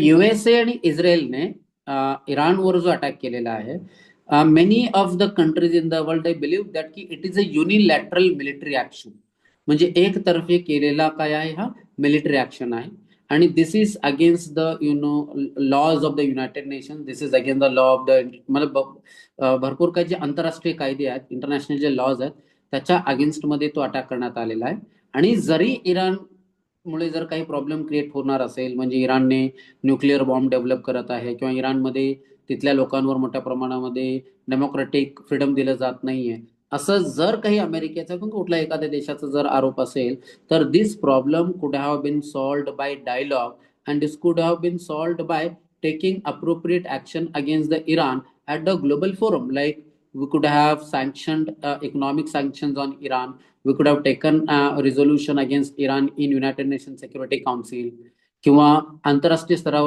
USA आणि इस्रायलने इराणवर जो attack केलेला आहे, many of the countries in the world I believe that की it is a unilateral military action. म्हणजे एकतर्फे केलेला काय आहे, हा मिलिटरी ऍक्शन आहे. आणि this is against the laws of the United Nation. This is against the law of the, मतलब भरपूर काही जे आंतरराष्ट्रीय कायदे आहेत, इंटरनॅशनल जे लॉज आहेत, त्याच्या अगेन्स्ट मध्ये तो अटॅक करण्यात आलेला आहे. आणि जरी इराण मुळे जर काही प्रॉब्लेम क्रिएट होणार असेल, म्हणजे इराणने न्यूक्लिअर बॉम्ब डेव्हलप करत आहे किंवा इराणमध्ये तिथल्या लोकांवर मोठ्या प्रमाणामध्ये डेमोक्रेटिक फ्रीडम दिलं जात नाहीये, असं जर काही अमेरिकेचा किंवा कुठल्या एखाद्या देशाचा जर आरोप असेल, तर this problem could have been solved by dialogue and this could have been solved by taking appropriate action against the Iran at the global forum. Like we could have sanctioned economic sanctions on Iran. We could have taken a resolution against Iran in United Nations Security Council. किंवा आंतरराष्ट्रीय स्तरावर